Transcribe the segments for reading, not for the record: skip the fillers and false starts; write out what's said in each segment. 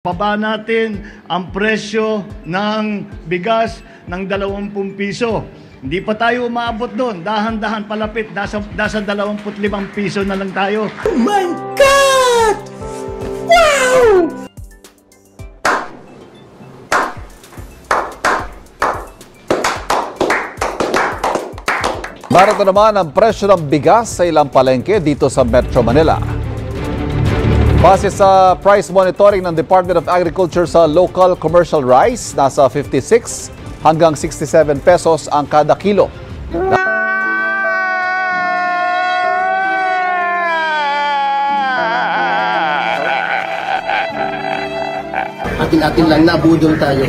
Baba natin ang presyo ng bigas ng 20 piso. Hindi pa tayo umaabot doon. Dahan-dahan palapit. Nasa 25 piso na lang tayo. Oh my God! Wow! Narito naman ang presyo ng bigas sa ilang palengke dito sa Metro Manila. Base sa price monitoring ng Department of Agriculture sa local commercial rice, nasa 56 hanggang 67 pesos ang kada kilo. Atin-atin lang, nabudol tayo.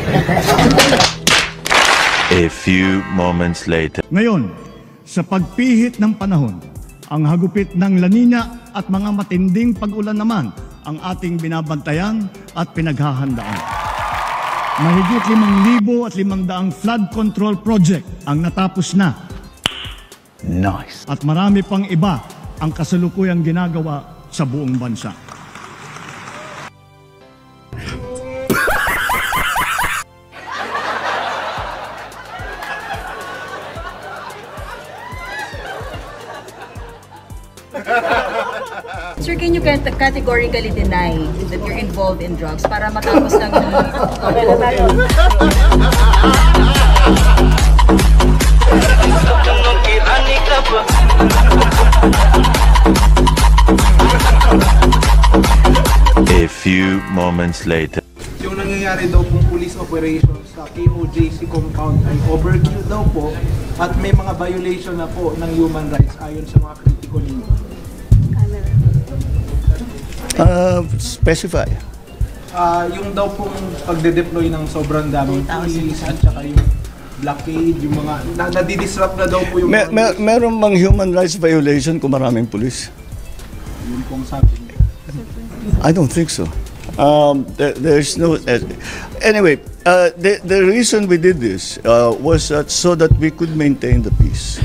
A few moments later. Ngayon, sa pagpihit ng panahon, ang hagupit ng La Nina at mga matinding pag-ulan naman ang ating binabantayan at pinaghahandaan. Mahigit 5,500 flood control project ang natapos na. Nice. At marami pang iba ang kasalukuyang ginagawa sa buong bansa. Sir, can you categorically deny that you're involved in drugs para matapos ng... Okay na tayo. A few moments later. Yung nangyayari daw pong police operations sa KOJC compound ay overkill daw po at may mga violation na po ng human rights ayon sa mga kritiko ninyo. Specify. Yung daw pong pagde-deploy ng sobrang daming police at saka yung blockade, yung mga nadidisrupt na daw po yung... Meron bang human rights violation kung maraming pulis? Yun pong sabi niya. I don't think so. There's no... Anyway, the reason we did this was so that we could maintain the peace.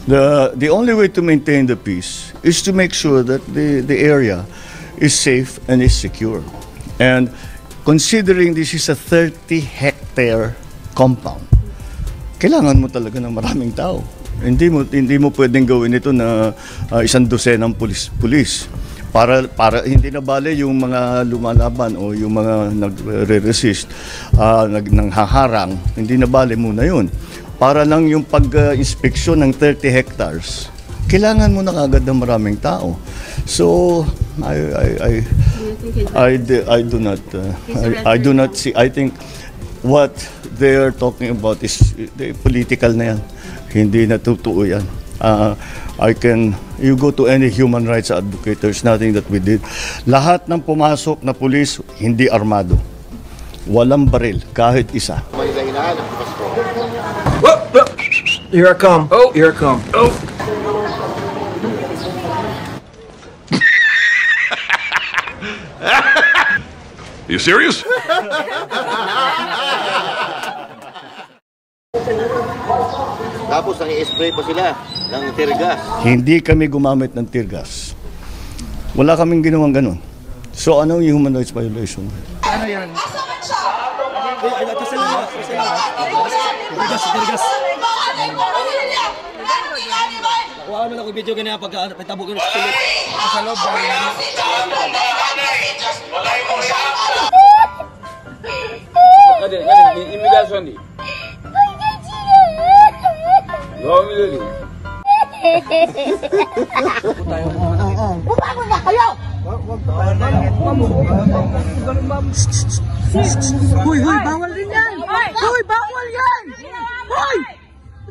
The only way to maintain the peace is to make sure that the area is safe and is secure. And considering this is a 30-hectare compound, kailangan mo talaga ng maraming tao. Hindi mo pwedeng gawin ito na 100 pulis. Para hindi na bale yung mga lumalaban o yung mga nagre-resist, nanghaharang, hindi na bale muna yun. Para lang yung pag-inspeksyon ng 30 hectares, kailangan mo na kagad ng maraming tao. So I do not see. I think what they are talking about is political na yan. Hindi na totoo yan. You go to any human rights advocate, there's nothing that we did. Lahat ng pumasok na pulis, hindi armado. Walang baril, kahit isa. Here I come. Oh, here I come. Oh. You serious? Tapos nang-i-spray pa sila ng tear gas. Hindi kami gumamit ng tear gas. Wala kaming ginawang ganun. So ano yung human rights violation? Ano yan? Kuha mo na ko video ganyan pag tabo ko sa sulit. Sa loob ba? Imigrasyon di. Bumago na kayo! Hoy, bawal din yan! Hoy, bawal yan! Hoy!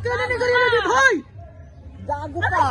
Ikaw na dito, hoy! Gago ka!